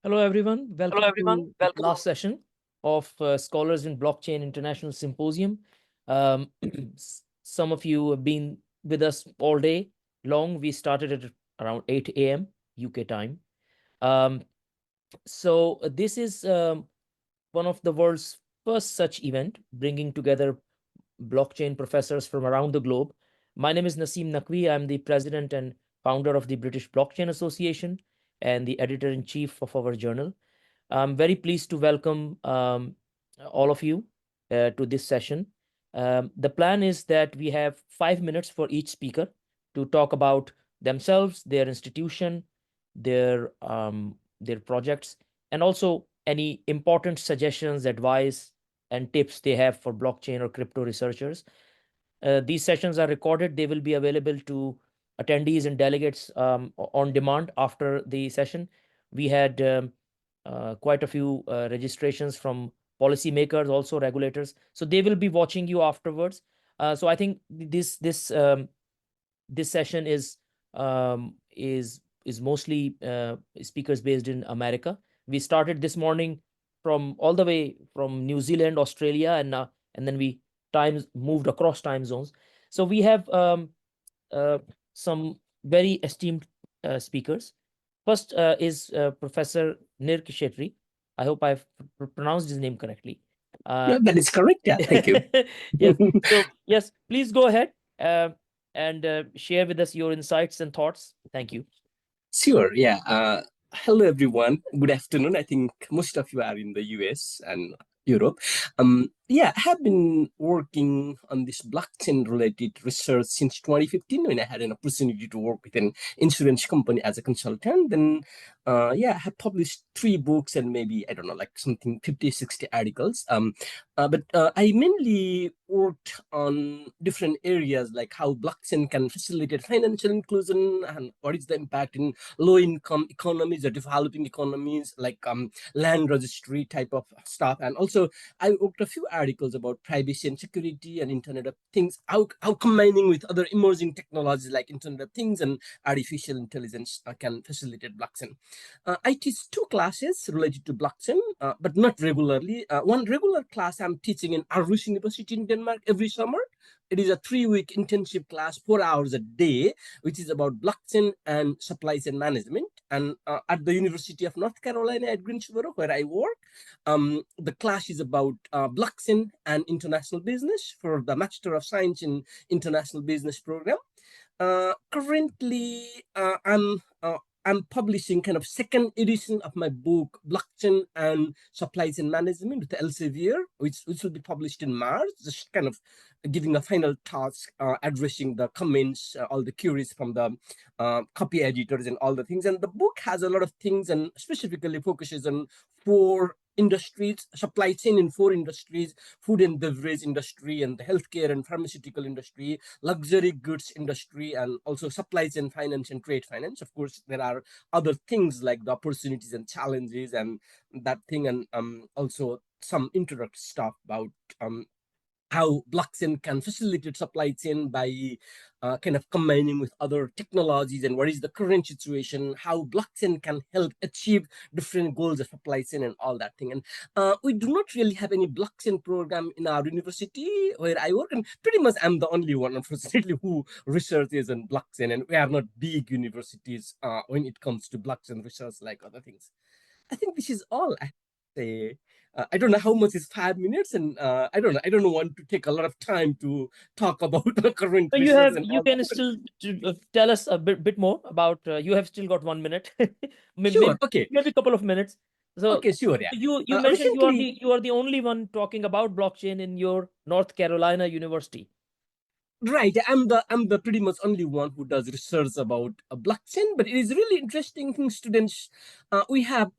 Hello, everyone. Hello, Welcome everyone. to Welcome. last session of Scholars in Blockchain International Symposium. Um, some of you have been with us all day long. We started at around 8 a.m. UK time. Um, this is one of the world's first such event, bringing together blockchain professors from around the globe. My name is Naseem Naqvi. I'm the president and founder of the British Blockchain Association and the editor-in-chief of our journal. I'm very pleased to welcome all of you to this session. The plan is that we have 5 minutes for each speaker to talk about themselves, their institution, their projects, and also any important suggestions, advice, and tips they have for blockchain or crypto researchers. These sessions are recorded. They will be available to attendees and delegates on demand after the session. We had quite a few registrations from policymakers, also regulators. So they will be watching you afterwards. So I think this session is mostly speakers based in America. We started this morning from all the way from New Zealand, Australia, and then we times moved across time zones. So we have uh, some very esteemed speakers. First is Professor Nir Kshetri. I hope I've pronounced his name correctly. Yeah, that is correct. Yeah, thank you. Yes. So yes, please go ahead and share with us your insights and thoughts. Thank you. Sure. Yeah. Hello, everyone. Good afternoon. I think most of you are in the US and Europe. Yeah, I have been working on this blockchain related research since 2015 when I had an opportunity to work with an insurance company as a consultant. Then, yeah, I have published 3 books and maybe, I don't know, like something 50, 60 articles. But I mainly worked on different areas like how blockchain can facilitate financial inclusion and what is the impact in low income economies or developing economies, like land registry type of stuff. And also I wrote a few articles about privacy and security and Internet of Things, how combining with other emerging technologies like Internet of Things and artificial intelligence can facilitate blockchain. I teach 2 classes related to blockchain, but not regularly. One regular class I'm teaching in Aarhus University in Denmark every summer. It is a 3-week intensive class, 4 hours a day, which is about blockchain and supply chain management. And at the University of North Carolina at Greensboro, where I work, the class is about blockchain and international business for the Master of Science in International Business program. Currently, I'm publishing kind of second edition of my book, Blockchain and Supply Chain Management with Elsevier, which will be published in March, just kind of giving a final task, addressing the comments, all the queries from the copy editors and all the things. And the book has a lot of things and specifically focuses on 4 industries, supply chain in 4 industries: food and beverage industry and the healthcare and pharmaceutical industry, luxury goods industry, and also supply chain finance and trade finance. Of course, there are other things like the opportunities and challenges and that thing, and also some introductory stuff about how blockchain can facilitate supply chain by kind of combining with other technologies, and what is the current situation, how blockchain can help achieve different goals of supply chain and all that thing. And we do not really have any blockchain program in our university where I work, and pretty much I'm the only one, unfortunately, who researches on blockchain, and we are not big universities when it comes to blockchain research like other things. I think this is all I say. I don't know how much is 5 minutes, and I don't know. I don't want to take a lot of time to talk about the current So research and you all that. can But still tell us a bit more about. You have still got 1 minute, sure, maybe okay, maybe a couple of minutes. So okay, sure, yeah. you mentioned Recently, you are the only one talking about blockchain in your North Carolina University. right, I'm the pretty much only one who does research about blockchain, but it is really interesting thing, students. We have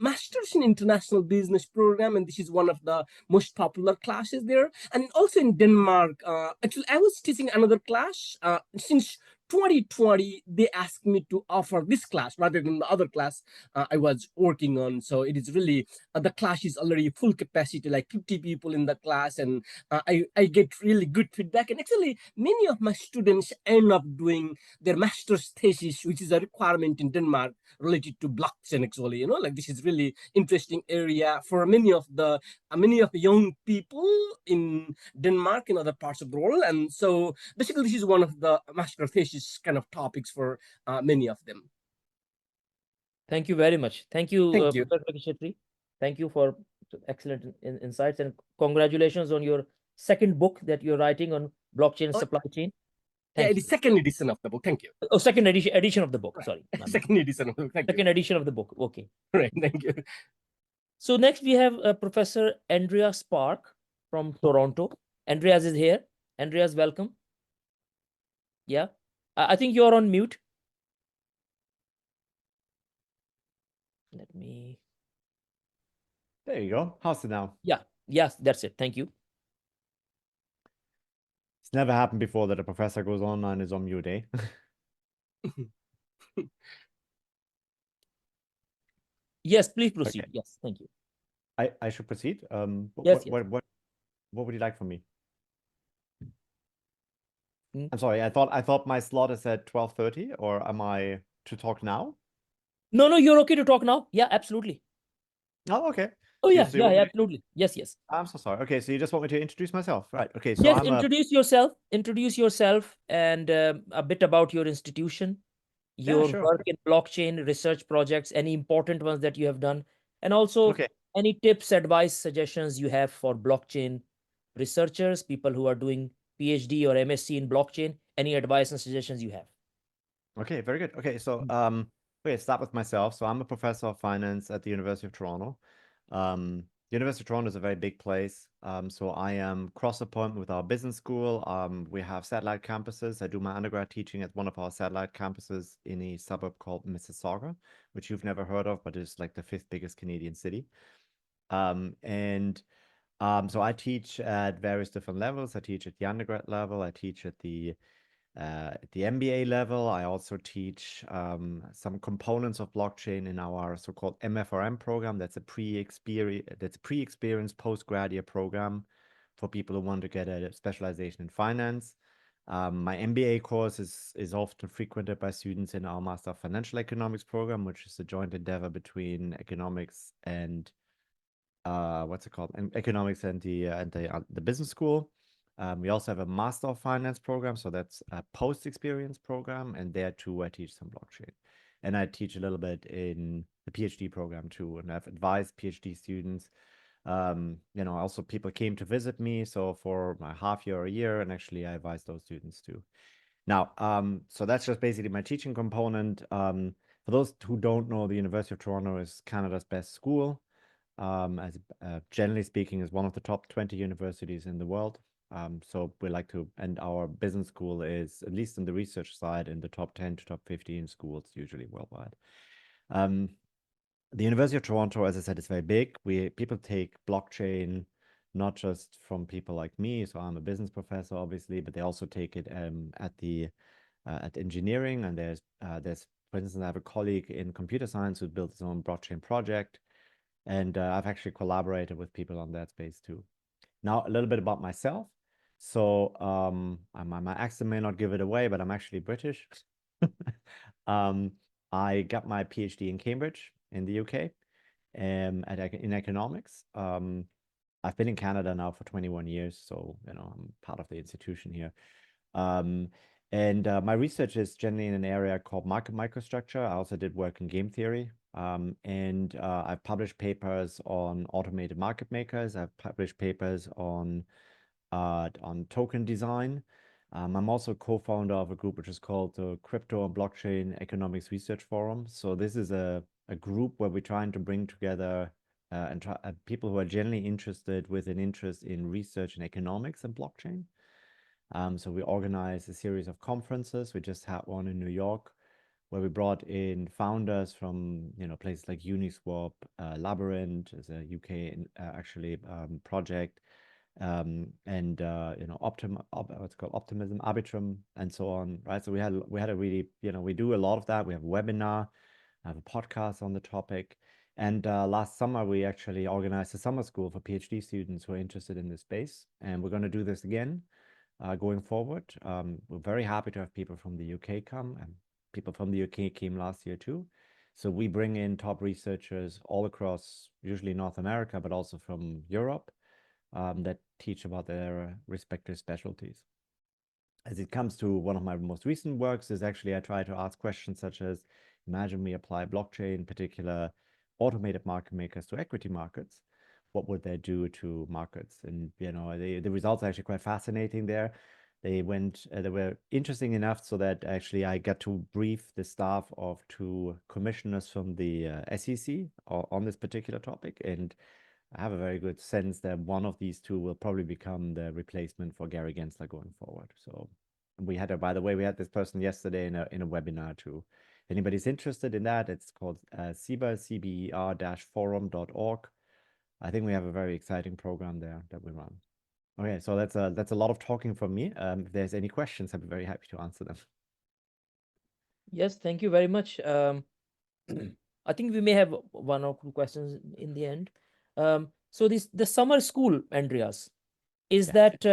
masters in international business program, and this is one of the most popular classes there. And also in Denmark, actually, I was teaching another class since 2020, they asked me to offer this class rather than the other class I was working on. So it is really, the class is already full capacity, like 50 people in the class, and I get really good feedback. And actually, many of my students end up doing their master's thesis, which is a requirement in Denmark related to blockchain. Actually, like this is really interesting area for many of the young people in Denmark and other parts of the world. And so basically, this is one of the master thesis kind of topics for many of them. Thank you very much. Thank you, Thank you. Professor Kshetri. Thank you for excellent insights, and congratulations on your second book that you're writing on blockchain and Oh, supply chain. yeah, Thank it you. is second edition of the book. Thank you. Oh, second edition of the book. Right. Sorry. Second edition of the book. Thank Second edition of the book. Okay. you. Right. Thank you. So next we have Professor Andreas Park from Toronto. Andreas is here. Andreas, welcome. Yeah. I think you're on mute. Let me. There you go. How's it now? Yeah. Yes, that's it. Thank you. It's never happened before that a professor goes online and is on mute, eh? Yes, please proceed. Okay. Yes, thank you. I should proceed. Yes, What would you like from me? Hmm. I'm sorry. I thought my slot is at 12:30, or am I to talk now? No, you're okay to talk now. Yeah, absolutely. Oh, okay. Oh, So yeah, you want me to- absolutely. Yes. I'm so sorry. Okay, so you just want me to introduce myself, right? Okay, so Yes, I'm introduce yourself and a bit about your institution, your sure. work in blockchain research projects, any important ones that you have done, and also Okay. any tips, advice, suggestions you have for blockchain researchers, people who are doing PhD or MSc in blockchain, any advice and suggestions you have. Okay, very good. Okay, so okay, start with myself. So I'm a professor of finance at the University of Toronto. The University of Toronto is a very big place. So I am cross-appointed with our business school. We have satellite campuses. I do my undergrad teaching at one of our satellite campuses in a suburb called Mississauga, which you've never heard of, but it's like the 5th biggest Canadian city. So I teach at various different levels. I teach at the undergrad level. I teach at the MBA level. I also teach some components of blockchain in our so-called MFRM program. That's a pre-experienced postgraduate program for people who want to get a specialization in finance. My MBA course is often frequented by students in our Master of Financial Economics program, which is a joint endeavor between economics and economics and the business school. We also have a Master of Finance program, so that's a post-experience program, and there too I teach some blockchain. And I teach a little bit in the PhD program too, and I've advised PhD students. Also people came to visit me, so for my half year or a year, and actually I advise those students too. Now, so that's just basically my teaching component. For those who don't know, the University of Toronto is Canada's best school. As generally speaking, is one of the top 20 universities in the world. So we like to, and our business school is, at least on the research side, in the top 10 to top 15 schools, usually worldwide. The University of Toronto, as I said, is very big. People take blockchain not just from people like me, so I'm a business professor, obviously, but they also take it at engineering. And there's, for instance, I have a colleague in computer science who built his own blockchain project. And I've actually collaborated with people on that space too. Now, a little bit about myself. So my accent may not give it away, but I'm actually British. I got my PhD in Cambridge in the UK in economics. I've been in Canada now for 21 years, so I'm part of the institution here. My research is generally in an area called market microstructure. I also did work in game theory. I've published papers on automated market makers. I've published papers on token design. I'm also co-founder of a group which is called the Crypto and Blockchain Economics Research Forum. So this is a group where we're trying to bring together people who are generally interested with an interest in research and economics and blockchain. So we organize a series of conferences. We just had one in New York, where we brought in founders from places like Uniswap, Labyrinth is a UK project, what's called optimism, arbitrum, and so on, right? So we had a really, we do a lot of that. We have a webinar, I have a podcast on the topic. And last summer, we actually organized a summer school for PhD students who are interested in this space. And we're going to do this again going forward. We're very happy to have people from the UK come, and people from the UK came last year too. So we bring in top researchers all across, usually North America, but also from Europe, that teach about their respective specialties. As it comes to one of my most recent works is actually I try to ask questions such as, imagine we apply blockchain, in particular automated market makers, to equity markets. What would they do to markets? And the results are actually quite fascinating there. They were interesting enough so that actually I got to brief the staff of 2 commissioners from the SEC on this particular topic, and I have a very good sense that one of these 2 will probably become the replacement for Gary Gensler going forward. So by the way, we had this person yesterday in a webinar too. If anybody's interested in that, it's called CEBB, CBER-forum.org. I think we have a very exciting program there that we run. Okay, so that's a lot of talking from me. If there's any questions, I'd be very happy to answer them. Yes, thank you very much. I think we may have 1 or 2 questions in the end. So the summer school, Andreas, is that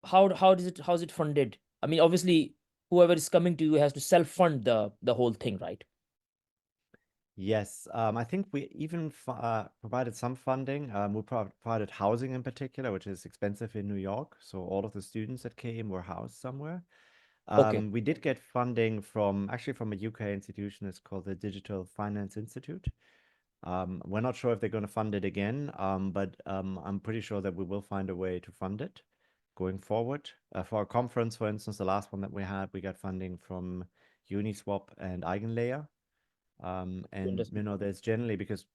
how's it funded? I mean, obviously, whoever is coming to you has to self-fund the whole thing, right? Yes, I think we even provided some funding. We provided housing in particular, which is expensive in New York. So all of the students that came were housed somewhere. Okay. We did get funding from a UK institution. It's called the Digital Finance Institute. We're not sure if they're going to fund it again, but I'm pretty sure that we will find a way to fund it going forward. For our conference, for instance, the last one that we had, we got funding from Uniswap and Eigenlayer. There's generally, because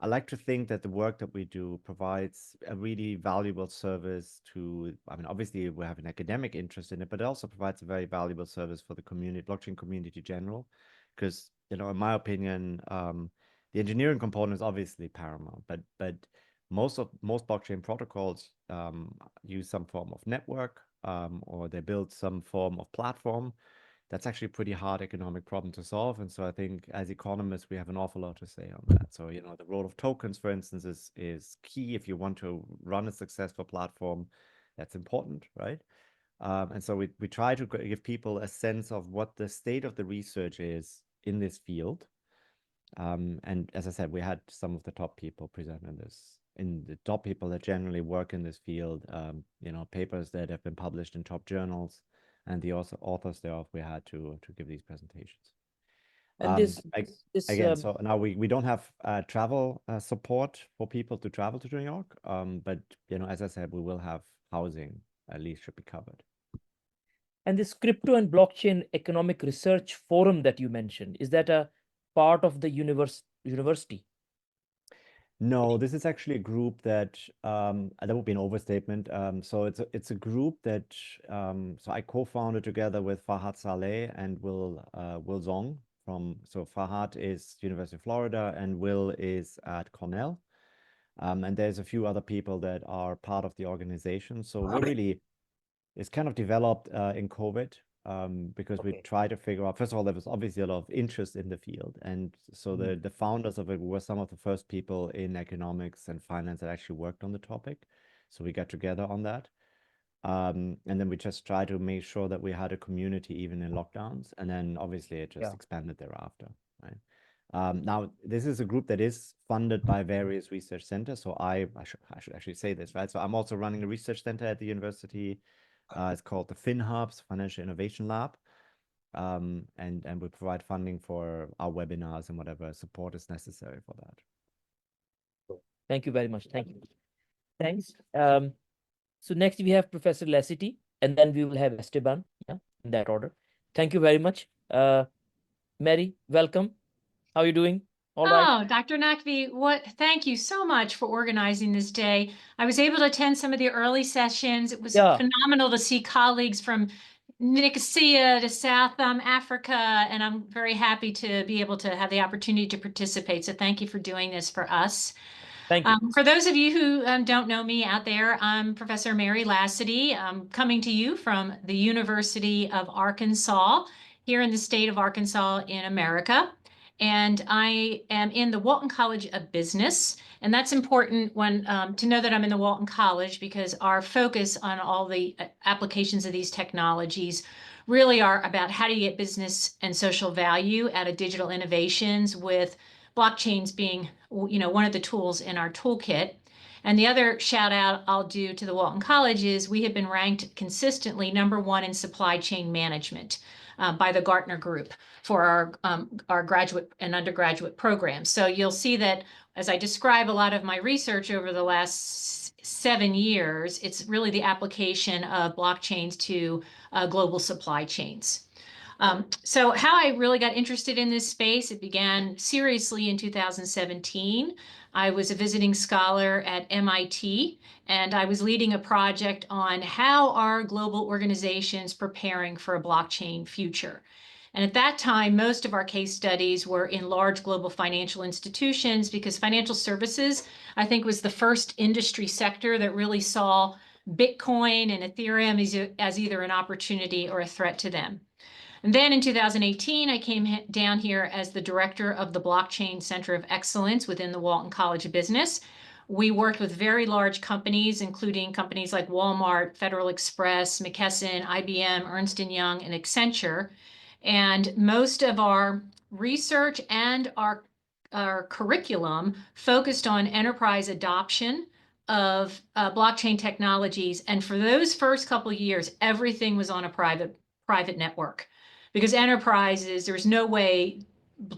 I like to think that the work that we do provides a really valuable service to, obviously we have an academic interest in it, but it also provides a very valuable service for the community, blockchain community in general. Because, in my opinion, the engineering component is obviously paramount, but most blockchain protocols use some form of network, or they build some form of platform. That's actually a pretty hard economic problem to solve. And so I think as economists, we have an awful lot to say on that. So, the role of tokens, for instance, is key if you want to run a successful platform. That's important, right? And so we try to give people a sense of what the state of the research is in this field. And as I said, we had some of the top people present in the top people that generally work in this field, papers that have been published in top journals, and the authors thereof we had to give these presentations. And So now we don't have travel support for people to travel to New York, but as I said, we will have housing, at least should be covered. And this crypto and blockchain economic research forum that you mentioned, is that a part of the university? No, this is actually a group that would be an overstatement. So it's a group that so I co-founded together with Farhad Saleh and Will Zong so Farhad is University of Florida and Will is at Cornell. And there's a few other people that are part of the organization. So it's kind of developed in COVID. Because we try to figure out, first of all, there was obviously a lot of interest in the field. And so the founders of it were some of the first people in economics and finance that actually worked on the topic. So we got together on that. And then we just try to make sure that we had a community even in lockdowns. And then obviously it just expanded thereafter, right? Now, this is a group that is funded by various research centers. So I should actually say this, right? So I'm also running a research center at the university. It's called the FinHubs, Financial Innovation Lab. And we provide funding for our webinars and whatever support is necessary for that. Thank you very much. Thank you. Thanks. So next we have Professor Lacity, and then we will have Esteban, in that order. Thank you very much. Mary, welcome. How are you doing? All right. Oh, Dr. Naqvi, thank you so much for organizing this day. I was able to attend some of the early sessions. It was phenomenal to see colleagues from Nicosia to South Africa, and I'm very happy to be able to have the opportunity to participate. So thank you for doing this for us. Thank you. For those of you who don't know me out there, I'm Professor Mary Lacity. I'm coming to you from the University of Arkansas here in the state of Arkansas in America. And I am in the Walton College of Business. And that's important when to know that I'm in the Walton College, because our focus on all the applications of these technologies really are about how do you get business and social value out of digital innovations, with blockchains being, one of the tools in our toolkit. And the other shout out I'll do to the Walton College is we have been ranked consistently #1 in supply chain management by the Gartner Group for our graduate and undergraduate programs. So you'll see that as I describe a lot of my research over the last 7 years, it's really the application of blockchains to global supply chains. So how I really got interested in this space, it began seriously in 2017. I was a visiting scholar at MIT, and I was leading a project on how are global organizations preparing for a blockchain future. And at that time, most of our case studies were in large global financial institutions, because financial services, I think, was the first industry sector that really saw Bitcoin and Ethereum as either an opportunity or a threat to them. And then in 2018, I came down here as the director of the Blockchain Center of Excellence within the Walton College of Business. We worked with very large companies, including companies like Walmart, Federal Express, McKesson, IBM, Ernst & Young, and Accenture. And most of our research and our curriculum focused on enterprise adoption of blockchain technologies. And for those first couple of years, everything was on a private network, because enterprises, there's no way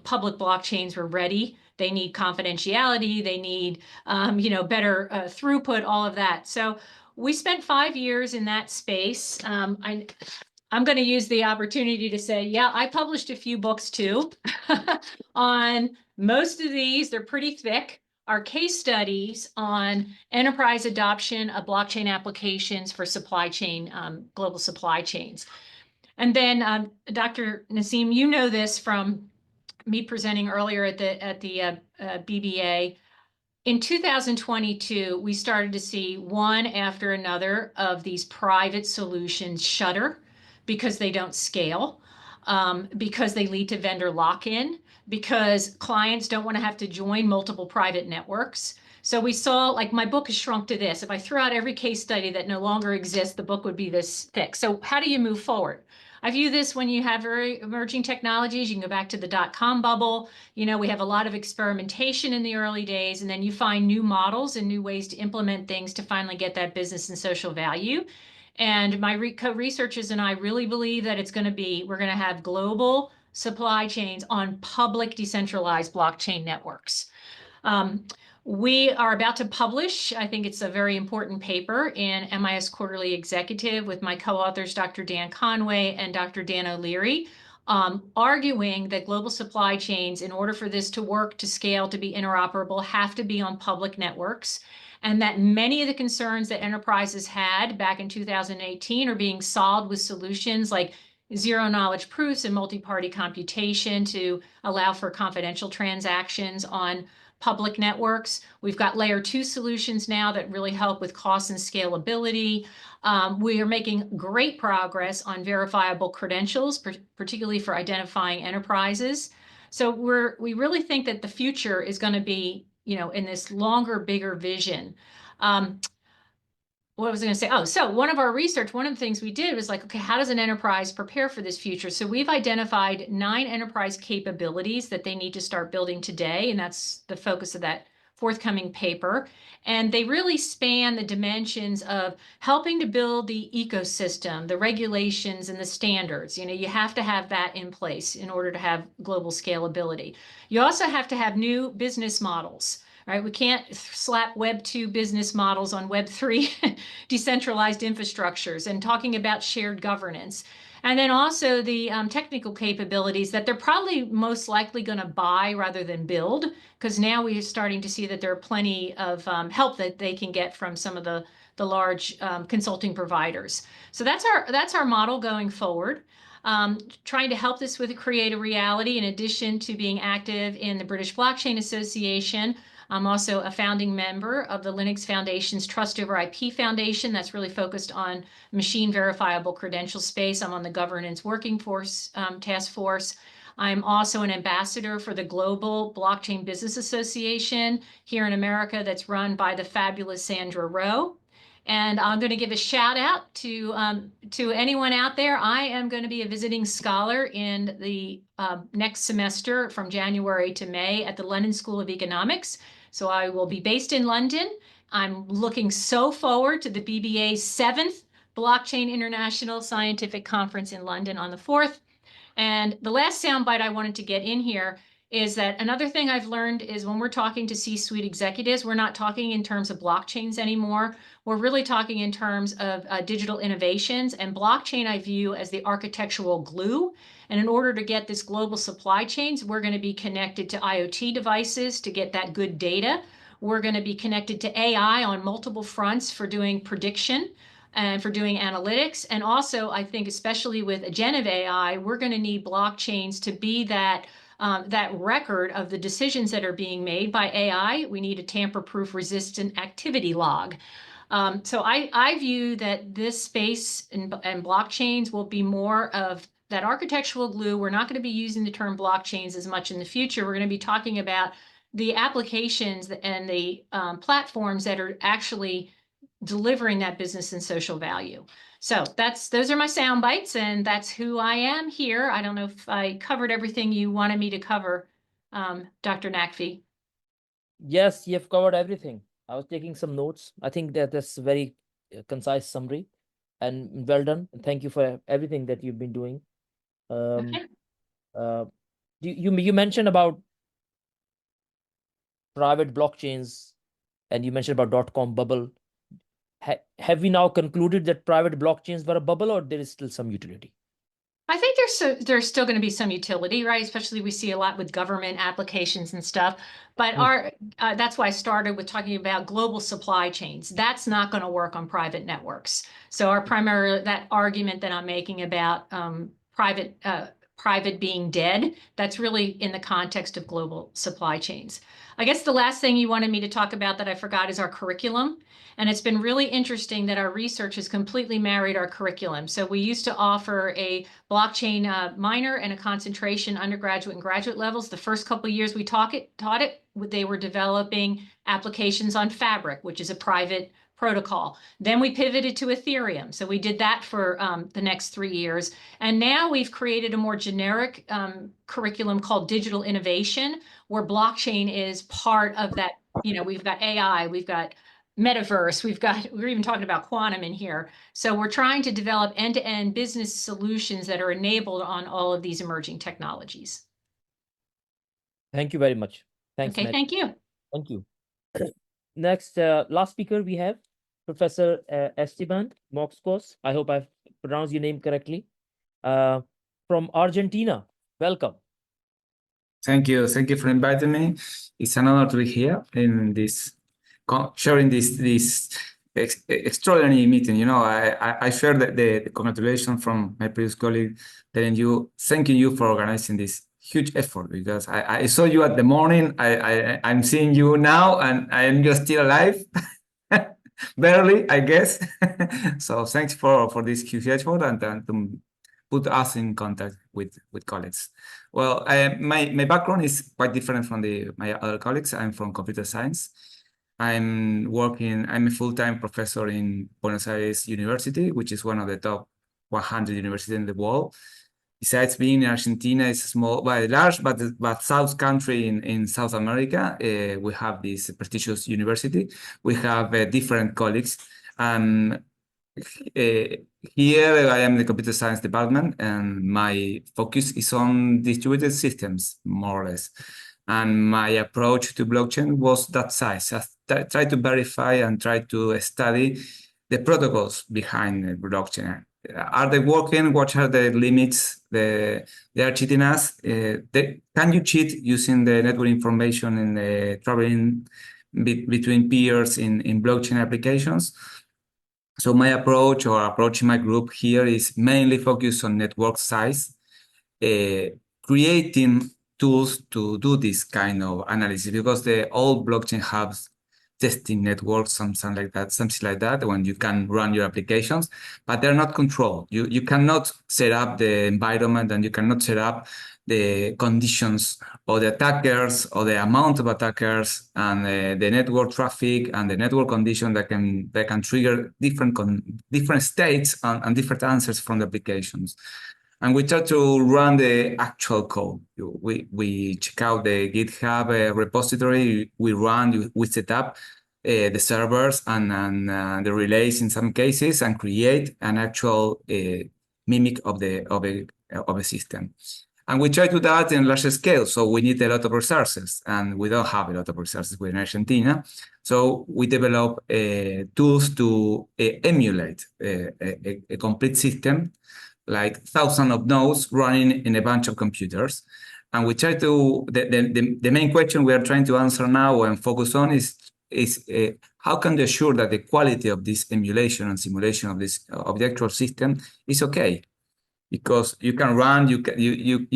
public blockchains were ready. They need confidentiality. They need, better throughput, all of that. So we spent 5 years in that space. I'm going to use the opportunity to say, yeah, I published a few books too on most of these. They're pretty thick. Our case studies on enterprise adoption of blockchain applications for supply chain, global supply chains. And then Dr. Naseem, you know this from me presenting earlier at the BBA. In 2022, we started to see one after another of these private solutions shutter because they don't scale, because they lead to vendor lock-in, because clients don't want to have to join multiple private networks. So we saw, like, my book has shrunk to this. If I threw out every case study that no longer exists, the book would be this thick. So how do you move forward? I view this when you have very emerging technologies. You can go back to the dot-com bubble. We have a lot of experimentation in the early days, and then you find new models and new ways to implement things to finally get that business and social value. And my co-researchers and I really believe that we're going to have global supply chains on public decentralized blockchain networks. We are about to publish, I think it's a very important paper in MIS Quarterly Executive with my co-authors, Dr. Dan Conway and Dr. Dan O'Leary, arguing that global supply chains, in order for this to work, to scale, to be interoperable, have to be on public networks, and that many of the concerns that enterprises had back in 2018 are being solved with solutions like zero-knowledge proofs and multi-party computation to allow for confidential transactions on public networks. We've got layer 2 solutions now that really help with cost and scalability. We are making great progress on verifiable credentials, particularly for identifying enterprises. So we really think that the future is going to be, in this longer, bigger vision. What was I going to say? Oh, so one of the things we did was like, okay, how does an enterprise prepare for this future? So we've identified 9 enterprise capabilities that they need to start building today. And that's the focus of that forthcoming paper. And they really span the dimensions of helping to build the ecosystem, the regulations and the standards. You have to have that in place in order to have global scalability. You also have to have new business models. Right? We can't slap Web 2 business models on Web 3 decentralized infrastructures, and talking about shared governance. And then also the technical capabilities that they're probably most likely going to buy rather than build, because now we're starting to see that there are plenty of help that they can get from some of the the large consulting providers. So that's our model going forward. Trying to help this with create a reality in addition to being active in the British Blockchain Association. I'm also a founding member of the Linux Foundation's Trust Over IP Foundation that's really focused on machine verifiable credential space. I'm on the governance working force task force. I'm also an ambassador for the Global Blockchain Business Association here in America that's run by the fabulous Sandra Rowe. And I'm going to give a shout out to anyone out there. I am going to be a visiting scholar in the next semester from January to May at the London School of Economics. So I will be based in London. I'm looking so forward to the BBA's 7th Blockchain International Scientific Conference in London on the 4th. And the last soundbite I wanted to get in here is that another thing I've learned is when we're talking to C-suite executives, we're not talking in terms of blockchains anymore. We're really talking in terms of digital innovations, and blockchain I view as the architectural glue. And in order to get this global supply chains, we're going to be connected to IoT devices to get that good data. We're going to be connected to AI on multiple fronts for doing prediction and for doing analytics. And also, I think, especially with agentive AI, we're going to need blockchains to be that record of the decisions that are being made by AI. We need a tamper-proof resistant activity log. So I view that this space and blockchains will be more of that architectural glue. We're not going to be using the term blockchains as much in the future. We're going to be talking about the applications and the platforms that are actually delivering that business and social value. So those are my sound bites, and that's who I am here. I don't know if I covered everything you wanted me to cover, Dr. Naqvi. Yes, you've covered everything. I was taking some notes. I think that's a very concise summary, and well done. And thank you for everything that you've been doing. Okay. You mentioned about private blockchains, and you mentioned about .com bubble. Have we now concluded that private blockchains were a bubble, or there is still some utility? I think there's still going to be some utility, right? Especially we see a lot with government applications and stuff. But that's why I started with talking about global supply chains. That's not going to work on private networks. So that argument that I'm making about private being dead, that's really in the context of global supply chains. I guess the last thing you wanted me to talk about that I forgot is our curriculum. And it's been really interesting that our research has completely married our curriculum. So we used to offer a blockchain minor and a concentration undergraduate and graduate levels. The first couple of years we taught it, they were developing applications on Fabric, which is a private protocol. Then we pivoted to Ethereum. So we did that for the next 3 years. And now we've created a more generic curriculum called Digital Innovation, where blockchain is part of that. You know, we've got AI, we've got metaverse, we're even talking about quantum in here. So we're trying to develop end-to-end business solutions that are enabled on all of these emerging technologies. Thank you very much. Thanks. Okay, Matt. thank you. Thank you. Next, last speaker we have Professor Esteban Mocskos. I hope I've pronounced your name correctly. From Argentina. Welcome. Thank you. Thank you for inviting me. It's an honor to be here in this sharing this extraordinary meeting. You know, I share the congratulations from my previous colleague, thanking you for organizing this huge effort, because I saw you at the morning. I'm seeing you now, and I am just still alive, barely, I guess. So thanks for this huge effort and to put us in contact with colleagues. Well, my background is quite different from my other colleagues. I'm from computer science. I'm a full-time professor in Buenos Aires University, which is one of the top 100 universities in the world. Besides being in Argentina, it's a small, large, but south country in South America. We have this prestigious university. We have different colleagues. Here I am in the computer science department, and my focus is on distributed systems, more or less. And my approach to blockchain was that size. I try to verify and try to study the protocols behind the blockchain. Are they working? What are the limits? They are cheating us. Can you cheat using the network information and the traveling between peers in blockchain applications? So my approach or approach in my group here is mainly focused on network size, creating tools to do this kind of analysis, because the old blockchain have testing networks, something like that, when you can run your applications, but they're not controlled. You cannot set up the environment, and you cannot set up the conditions or the attackers or the amount of attackers and the network traffic and the network condition that can trigger different states and different answers from the applications. And we try to run the actual code. We check out the GitHub repository. We set up the servers and the relays in some cases, and create an actual mimic of a system. And we try to do that in larger scale. So we need a lot of resources, and we don't have a lot of resources within Argentina. So we develop tools to emulate a complete system, like thousands of nodes running in a bunch of computers. And we try to, the main question we are trying to answer now and focus on is how can we assure that the quality of this emulation and simulation of the actual system is okay? Because you can run, you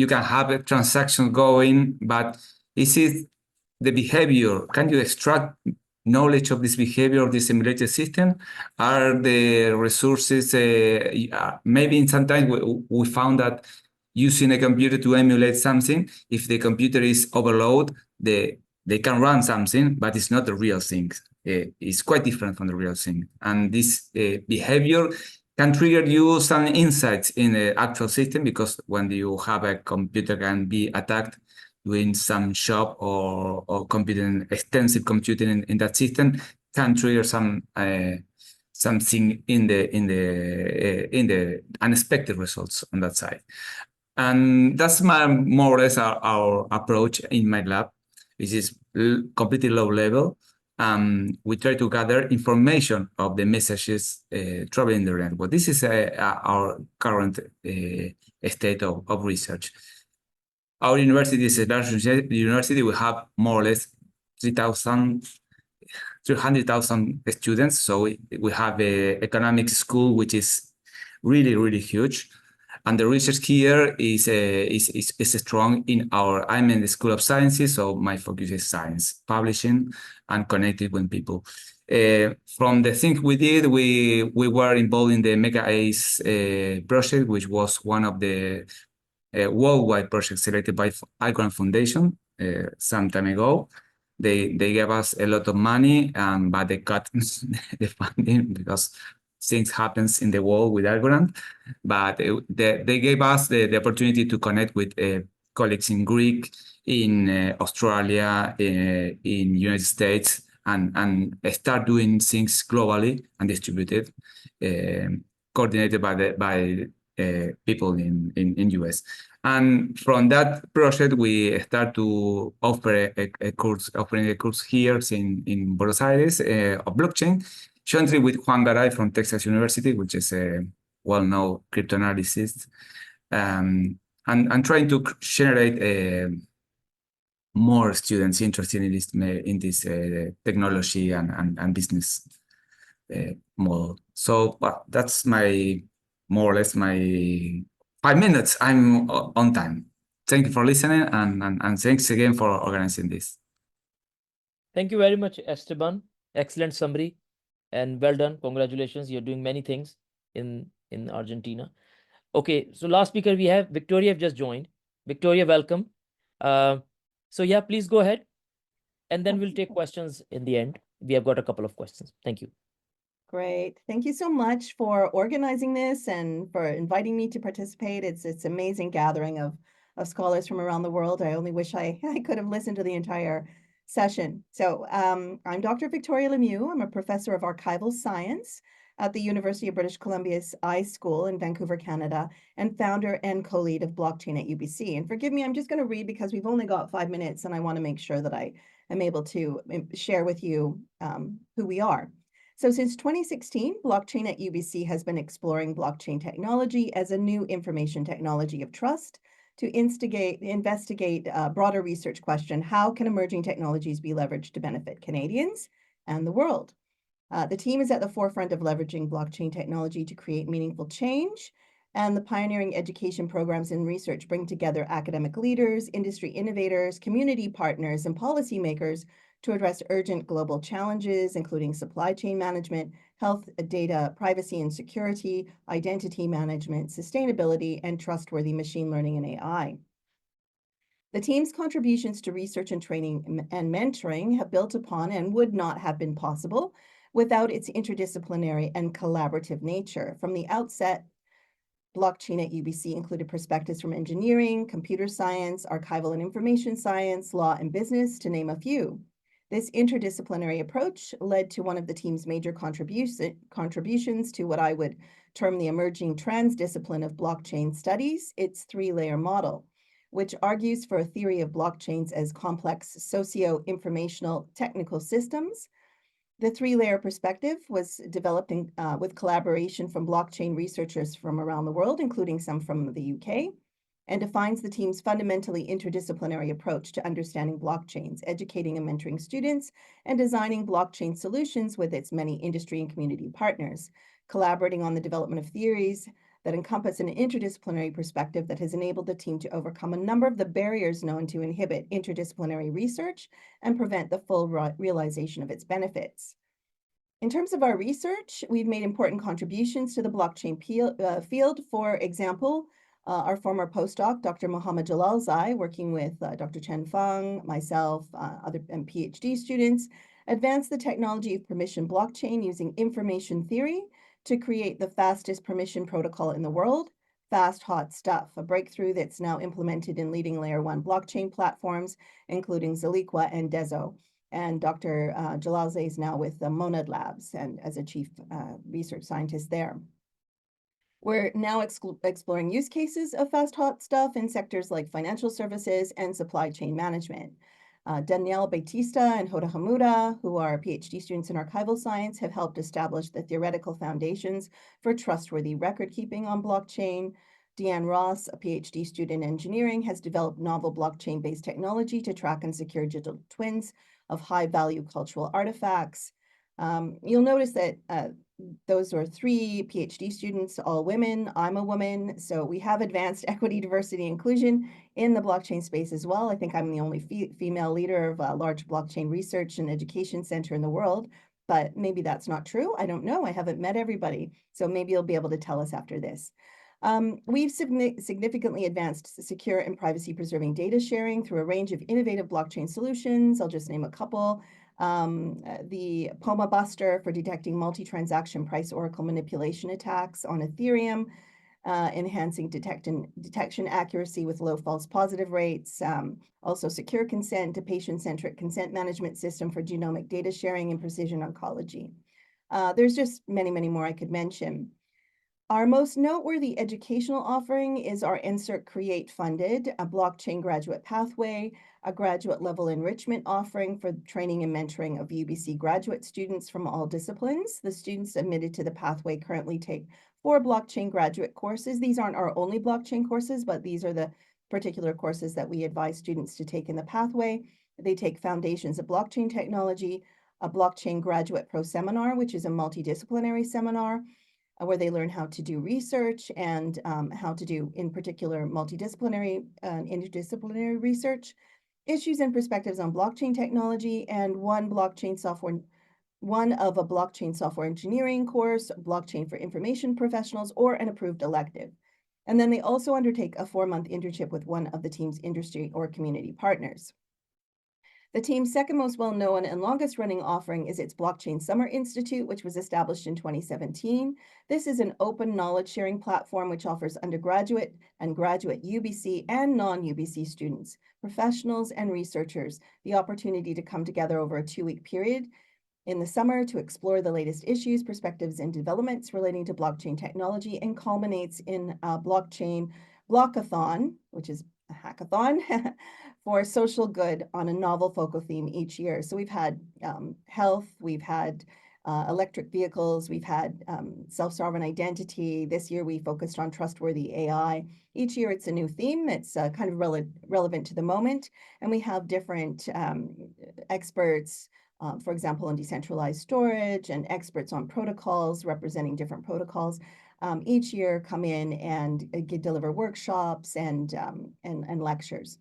can have a transaction going, but is it the behavior? Can you extract knowledge of this behavior of the simulated system? Are the resources, maybe in some time we found that using a computer to emulate something, if the computer is overloaded, they can run something, but it's not the real thing. It's quite different from the real thing. And this behavior can trigger you some insights in the actual system, because when you have a computer can be attacked doing some job or computing, extensive computing in that system, can trigger something in the unexpected results on that side. And that's more or less our approach in my lab, which is completely low level. We try to gather information of the messages traveling the network. This is our current state of research. Our university is a large university. We have more or less 300,000 students. So we have an economics school, which is really, really huge. And the research here is strong in I'm in the School of Sciences, so my focus is science, publishing, and connected with people. From the things we did, we were involved in the Mega ACE project, which was one of the worldwide projects selected by Icon Foundation some time ago. They gave us a lot of money, but they cut the funding because things happens in the world with Algorand. But they gave us the opportunity to connect with colleagues in Greek, in Australia, in United States, and start doing things globally and distributed, coordinated by people in US. And from that project, we start to offer offering a course here in Buenos Aires of blockchain, jointly with Juan Garay from Texas University, which is a well-known cryptanalyst, and trying to generate more students interested in this technology and business model. So that's more or less my 5 minutes. I'm on time. Thank you for listening, and thanks again for organizing this. Thank you very much, Esteban. Excellent summary, and well done. Congratulations. You're doing many things in Argentina. Okay, so last speaker we have Victoria have just joined. Victoria, welcome. So yeah, please go ahead, and then we'll take questions in the end. We have got a couple of questions. Thank you. Great. Thank you so much for organizing this and for inviting me to participate. It's amazing gathering of scholars from around the world. I only wish I could have listened to the entire session. So I'm Dr. Victoria Lemieux. I'm a professor of archival science at the University of British Columbia's iSchool in Vancouver, Canada, and founder and co-lead of Blockchain at UBC. And forgive me, I'm just going to read because we've only got 5 minutes, and I want to make sure that I am able to share with you who we are. So since 2016, Blockchain at UBC has been exploring blockchain technology as a new information technology of trust to investigate a broader research question: how can emerging technologies be leveraged to benefit Canadians and the world? The team is at the forefront of leveraging blockchain technology to create meaningful change, and the pioneering education programs and research bring together academic leaders, industry innovators, community partners, and policymakers to address urgent global challenges, including supply chain management, health data, privacy and security, identity management, sustainability, and trustworthy machine learning and AI. The team's contributions to research and training and mentoring have built upon and would not have been possible without its interdisciplinary and collaborative nature. From the outset, blockchain at UBC included perspectives from engineering, computer science, archival and information science, law, and business, to name a few. This interdisciplinary approach led to one of the team's major contributions to what I would term the emerging transdiscipline of blockchain studies, its three-layer model, which argues for a theory of blockchains as complex socio-informational technical systems. The three-layer perspective was developed with collaboration from blockchain researchers from around the world, including some from the UK, and defines the team's fundamentally interdisciplinary approach to understanding blockchains, educating and mentoring students, and designing blockchain solutions with its many industry and community partners, collaborating on the development of theories that encompass an interdisciplinary perspective that has enabled the team to overcome a number of the barriers known to inhibit interdisciplinary research and prevent the full realization of its benefits. In terms of our research, we've made important contributions to the blockchain field. For example, our former postdoc, Dr. Mohammed Jalalzai, working with Dr. Chen Feng, myself, other PhD students, advanced the technology of permission blockchain using information theory to create the fastest permission protocol in the world, Fast Hot Stuff, a breakthrough that's now implemented in leading layer 1 blockchain platforms, including Zaliqua and Dezo. And Dr. Jalalzai is now with the Monad Labs and as a chief research scientist there. We're now exploring use cases of Fast Hot Stuff in sectors like financial services and supply chain management. Danielle Batista and Hoda Hamuda, who are PhD students in archival science, have helped establish the theoretical foundations for trustworthy record keeping on blockchain. Deanne Ross, a PhD student in engineering, has developed novel blockchain-based technology to track and secure digital twins of high-value cultural artifacts. You'll notice that those are 3 PhD students, all women. I'm a woman, so we have advanced equity, diversity, inclusion in the blockchain space as well. I think I'm the only female leader of a large blockchain research and education center in the world, but maybe that's not true. I don't know. I haven't met everybody, so maybe you'll be able to tell us after this. We've significantly advanced secure and privacy-preserving data sharing through a range of innovative blockchain solutions. I'll just name a couple. The POMA Buster for detecting multi-transaction price oracle manipulation attacks on Ethereum, enhancing detection accuracy with low false positive rates. Also secure consent, a patient-centric consent management system for genomic data sharing and precision oncology. There's just many, many more I could mention. Our most noteworthy educational offering is our NSERC Create funded, a blockchain graduate pathway, a graduate level enrichment offering for training and mentoring of UBC graduate students from all disciplines. The students admitted to the pathway currently take 4 blockchain graduate courses. These aren't our only blockchain courses, but these are the particular courses that we advise students to take in the pathway. They take Foundations of Blockchain Technology, a Blockchain Graduate Pro Seminar, which is a multidisciplinary seminar, where they learn how to do research and how to do, in particular, multidisciplinary and interdisciplinary research, issues and perspectives on blockchain technology, and one of a blockchain software engineering course, blockchain for information professionals, or an approved elective. And then they also undertake a 4-month internship with one of the team's industry or community partners. The team's second most well-known and longest-running offering is its Blockchain Summer Institute, which was established in 2017. This is an open knowledge-sharing platform which offers undergraduate and graduate UBC and non-UBC students, professionals, and researchers the opportunity to come together over a 2-week period in the summer to explore the latest issues, perspectives, and developments relating to blockchain technology, and culminates in a blockchain blockathon, which is a hackathon for social good on a novel focal theme each year. So we've had health, we've had electric vehicles, we've had self-sovereign identity. This year we focused on trustworthy AI. Each year it's a new theme that's kind of relevant to the moment. And we have different experts, for example, on decentralized storage, and experts on protocols representing different protocols. Each year come in and deliver workshops and lectures.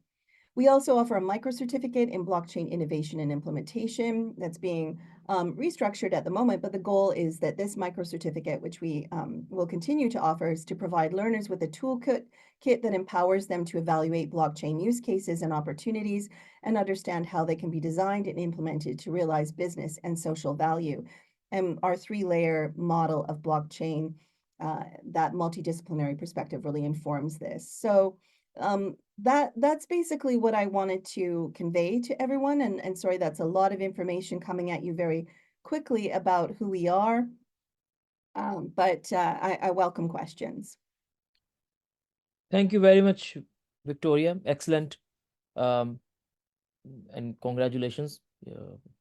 We also offer a micro-certificate in blockchain innovation and implementation that's being restructured at the moment, but the goal is that this micro-certificate, which we will continue to offer, is to provide learners with a toolkit that empowers them to evaluate blockchain use cases and opportunities and understand how they can be designed and implemented to realize business and social value. And our 3-layer model of blockchain, that multidisciplinary perspective really informs this. So that's basically what I wanted to convey to everyone. And sorry, that's a lot of information coming at you very quickly about who we are. But I welcome questions. Thank you very much, Victoria. Excellent. And congratulations,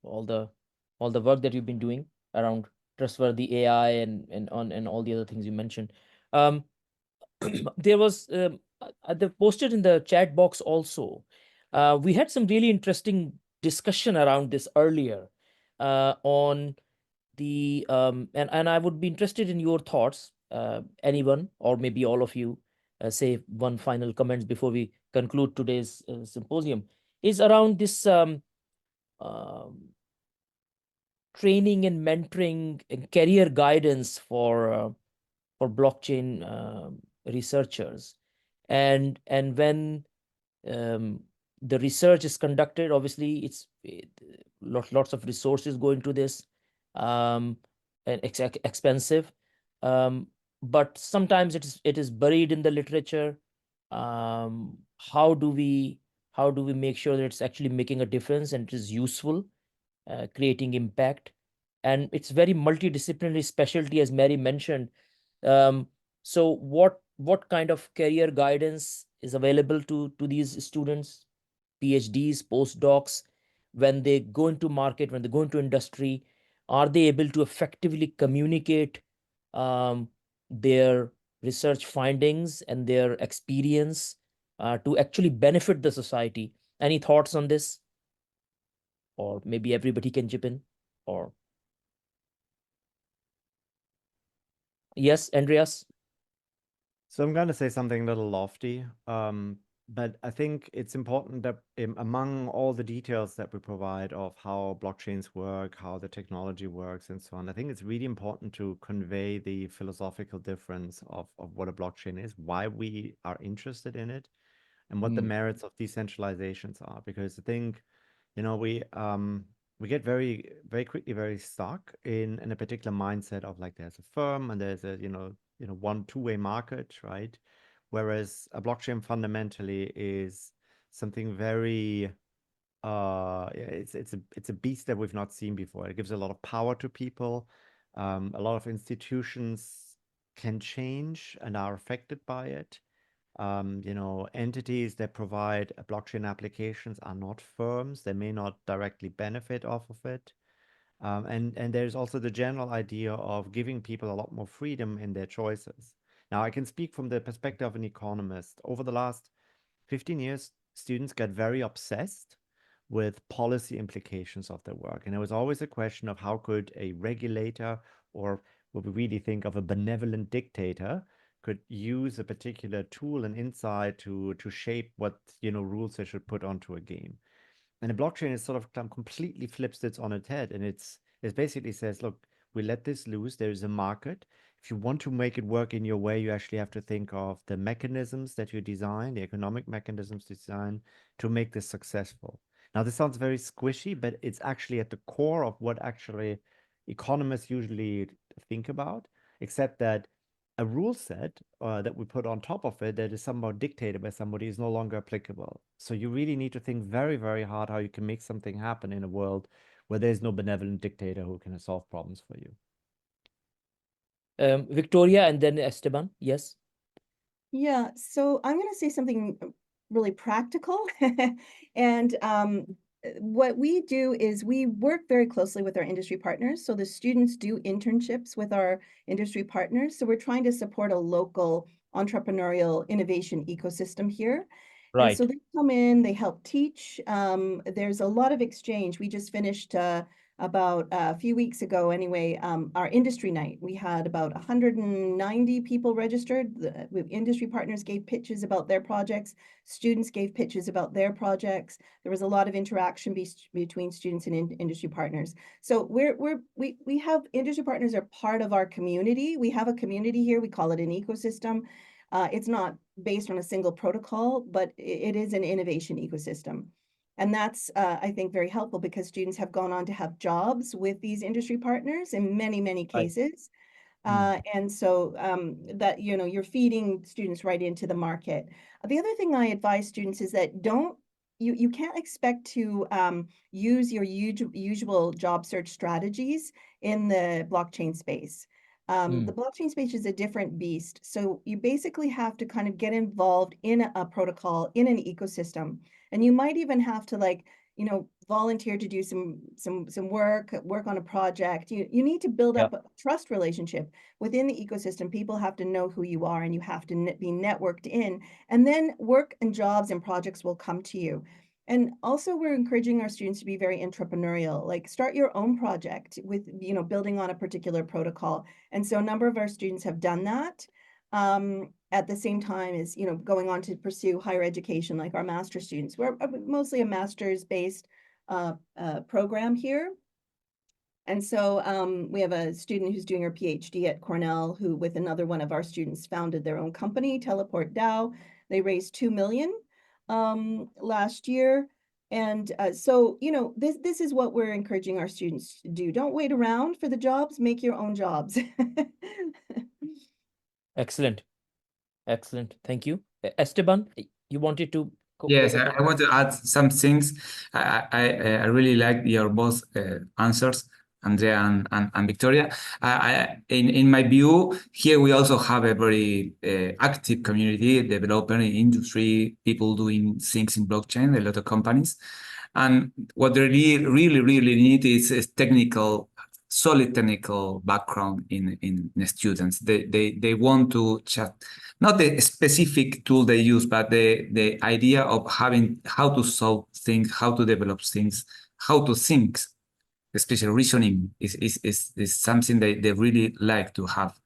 all the work that you've been doing around trustworthy AI and all the other things you mentioned. There was they posted in the chat box also. We had some really interesting discussion around this earlier on the and I would be interested in your thoughts, anyone or maybe all of you, say one final comments before we conclude today's symposium, is around this training and mentoring and career guidance for blockchain researchers, and when the research is conducted, obviously it's lots of resources go into this, and expensive, but sometimes it is buried in the literature. How do we make sure that it's actually making a difference and it is useful, creating impact? And it's very multidisciplinary specialty, as Mary mentioned. So what kind of career guidance is available to these students, PhDs, postdocs, when they go into market, when they go into industry? Are they able to effectively communicate their research findings and their experience to actually benefit the society? Any thoughts on this? Or maybe everybody can chip in. Or yes, Andreas? So I'm going to say something a little lofty, but I think it's important that among all the details that we provide of how blockchains work, how the technology works, and so on, I think it's really important to convey the philosophical difference of what a blockchain is, why we are interested in it, and what the merits of decentralizations are. Because I think, we get very, very quickly very stuck in a particular mindset of like there's a firm and there's a one two-way market, right? Whereas a blockchain fundamentally is something very it's a beast that we've not seen before. It gives a lot of power to people. A lot of institutions can change and are affected by it. Entities that provide blockchain applications are not firms. They may not directly benefit off of it. And there's also the general idea of giving people a lot more freedom in their choices. Now, I can speak from the perspective of an economist. Over the last 15 years, students got very obsessed with policy implications of their work. And it was always a question of how could a regulator, or what we really think of a benevolent dictator, could use a particular tool and insight to shape what rules they should put onto a game. And the blockchain is sort of completely flips it on its head, and it basically says, look, we let this loose. There is a market. If you want to make it work in your way, you actually have to think of the mechanisms that you design, the economic mechanisms design to make this successful. Now, this sounds very squishy, but it's actually at the core of what actually economists usually think about, except that a rule set that we put on top of it that is somehow dictated by somebody is no longer applicable. So you really need to think very, very hard how you can make something happen in a world where there's no benevolent dictator who can solve problems for you. Victoria and then Esteban, yes? Yeah, so I'm going to say something really practical. And what we do is we work very closely with our industry partners. So the students do internships with our industry partners. So we're trying to support a local entrepreneurial innovation ecosystem here. Right. And so they come in, they help teach. There's a lot of exchange. We just finished about a few weeks ago anyway, our industry night. We had about 190 people registered. The industry partners gave pitches about their projects. Students gave pitches about their projects. There was a lot of interaction between students and industry partners. So we have industry partners are part of our community. We have a community here. We call it an ecosystem. It's not based on a single protocol, but it is an innovation ecosystem. And that's, I think, very helpful because students have gone on to have jobs with these industry partners in many, many cases. And so that, you know, you're feeding students right into the market. The other thing I advise students is that you can't expect to use your usual job search strategies in the blockchain space. The blockchain space is a different beast. So you basically have to kind of get involved in a protocol, in an ecosystem. And you might even have to, like, you know, volunteer to do some work on a project. You need to build up a trust relationship within the ecosystem. People have to know who you are, and you have to be networked in, and then work and jobs and projects will come to you. And also, we're encouraging our students to be very entrepreneurial, like start your own project with, you know, building on a particular protocol. And so a number of our students have done that. At the same time as, you know, going on to pursue higher education, like our master's students. We're mostly a master's based program here. And so we have a student who's doing her PhD at Cornell, who with another one of our students founded their own company, Teleport DAO. They raised 2 million last year. And so, you know, this is what we're encouraging our students to do. Don't wait around for the jobs, make your own jobs. Excellent. Excellent. Thank you. Esteban, you wanted to Yes, I want to add some things. I really like your both answers, Andrea and Victoria. In my view, here we also have a very active community, developer in industry, people doing things in blockchain, a lot of companies. And what they really need is technical, solid technical background in the students. They want to chat. Not the specific tool they use, but the idea of having how to solve things, how to develop things, how to think, especially reasoning is something they really like to have,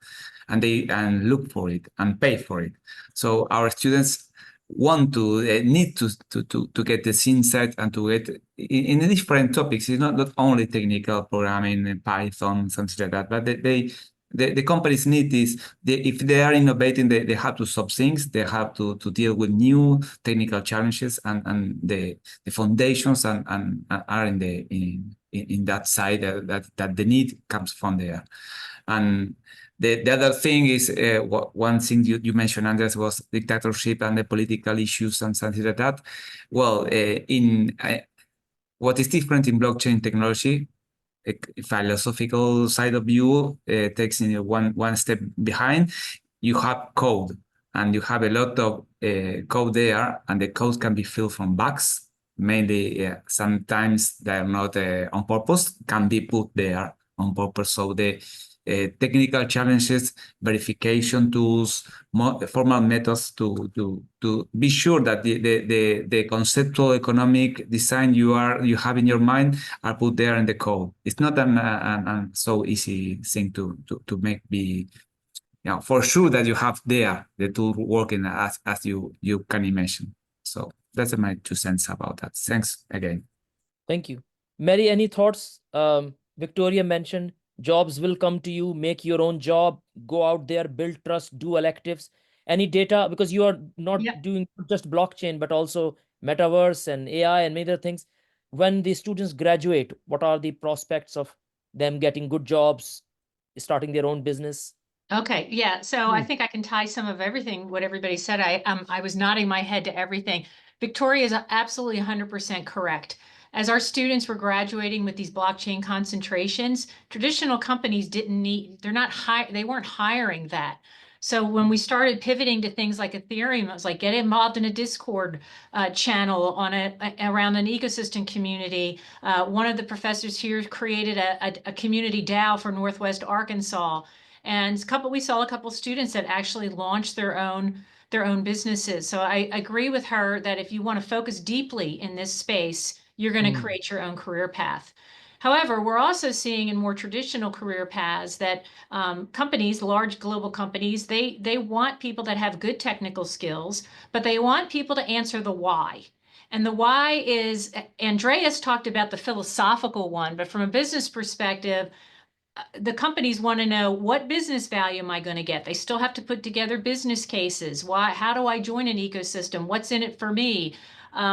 and they look for it and pay for it. So our students want to need to get this insight and to get in different topics. It's not only technical programming, Python, something like that, but the companies need this. If they are innovating, they have to solve things. They have to deal with new technical challenges, and the foundations and are in that side that the need comes from there. And the other thing is one thing you mentioned, Andreas, was dictatorship and the political issues and something like that. Well, what is different in blockchain technology, a philosophical side of view, takes in one step behind. You have code, and you have a lot of code there, and the code can be filled from bugs. Mainly, sometimes they're not on purpose, can be put there on purpose. So the technical challenges, verification tools, formal methods to be sure that the conceptual economic design you have in your mind are put there in the code. It's not an so easy thing to make be. You know, for sure that you have there the tool working as you can imagine. So that's my 2 cents about that. Thanks again. Thank you. Mary, any thoughts? Victoria mentioned jobs will come to you, make your own job, go out there, build trust, do electives. Any data, because you are not doing just blockchain, but also metaverse and AI and many other things. When the students graduate, what are the prospects of them getting good jobs, starting their own business? Okay, yeah. So I think I can tie some of everything, what everybody said. I was nodding my head to everything. Victoria is absolutely 100% correct. As our students were graduating with these blockchain concentrations, traditional companies they weren't hiring that. So when we started pivoting to things like Ethereum, it was like get involved in a Discord channel around an ecosystem community. One of the professors here created a community DAO for Northwest Arkansas. And we saw a couple students that actually launched their own businesses. So I agree with her that if you want to focus deeply in this space, you're going to create your own career path. However, we're also seeing in more traditional career paths that companies, large global companies, they want people that have good technical skills, but they want people to answer the why. And the why is, Andreas talked about the philosophical one, but from a business perspective, the companies want to know, what business value am I going to get? They still have to put together business cases. Why? How do I join an ecosystem? What's in it for me?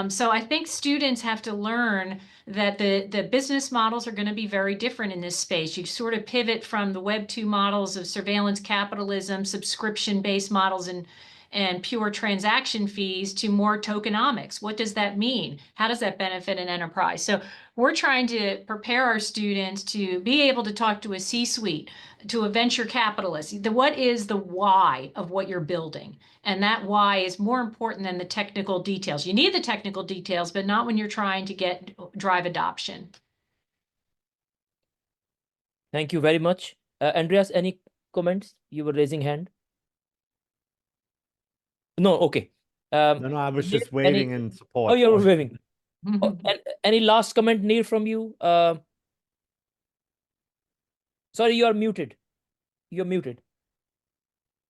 So I think students have to learn that the business models are going to be very different in this space. You sort of pivot from the Web 2 models of surveillance capitalism, subscription-based models, and pure transaction fees to more tokenomics. What does that mean? How does that benefit an enterprise? So we're trying to prepare our students to be able to talk to a C-suite, to a venture capitalist. What is the why of what you're building? And that why is more important than the technical details. You need the technical details, but not when you're trying to drive adoption. Thank you very much. Andreas, any comments? You were raising hand. No, okay. No, I was just waving in support. Oh, you're waving. Oh, any last comment, Nir, from you? Sorry, you are muted. You're muted.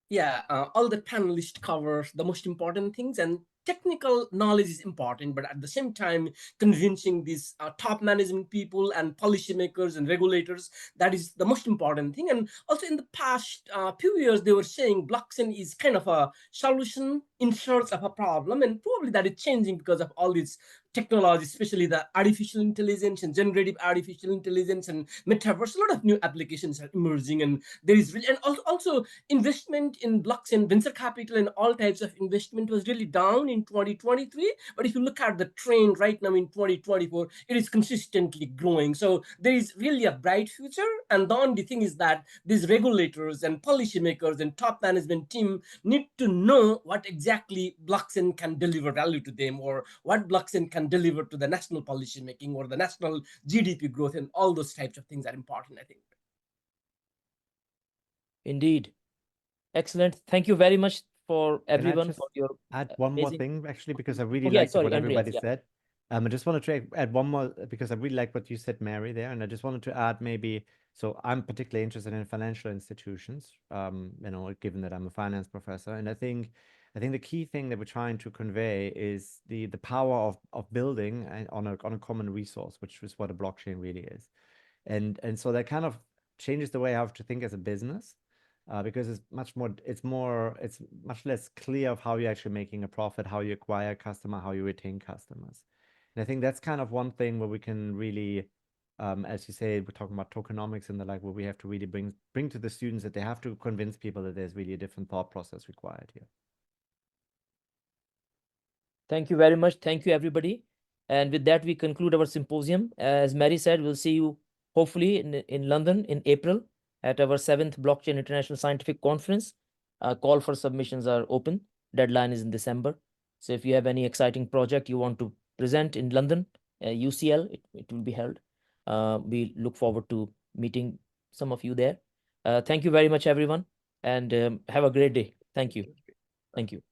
Yeah, all the panelists cover the most important things, and technical knowledge is important, but at the same time, convincing these top management people and policymakers and regulators, that is the most important thing. And also in the past few years, they were saying blockchain is kind of a solution in search of a problem, and probably that is changing because of all these technology, especially the artificial intelligence and generative artificial intelligence and metaverse. A lot of new applications are emerging, and there is really, and also investment in blockchain, venture capital, and all types of investment was really down in 2023. But if you look at the trend right now in 2024, it is consistently growing. So there is really a bright future. And the only thing is that these regulators and policymakers and top management team need to know what exactly blockchain can deliver value to them, or what blockchain can deliver to the national policy making or the national GDP growth, and all those types of things are important, I think. Indeed. Excellent. Thank you very much for everyone for your add one more amazing... thing, actually, because I really yeah, like what Andreas, everybody said. I just wanted to add one more, because I really like what you said, Mary, there. And I just wanted to add maybe, so I'm particularly interested in financial institutions, you know, given that I'm a finance professor. And I think the key thing that we're trying to convey is the power of building on a common resource, which is what a blockchain really is. And so that kind of changes the way I have to think as a business. Because it's much less clear of how you're actually making a profit, how you acquire a customer, how you retain customers. And I think that's kind of one thing where we can really, as you say, we're talking about tokenomics and the like, where we have to really bring to the students that they have to convince people that there's really a different thought process required here. Thank you very much. Thank you, everybody. And with that, we conclude our symposium. As Mary said, we'll see you hopefully in London in April at our 7th Blockchain International Scientific Conference. Call for submissions are open. Deadline is in December. So if you have any exciting project you want to present in London, UCL, it will be held. We look forward to meeting some of you there. Thank you very much, everyone, and have a great day. Thank you. Thank you.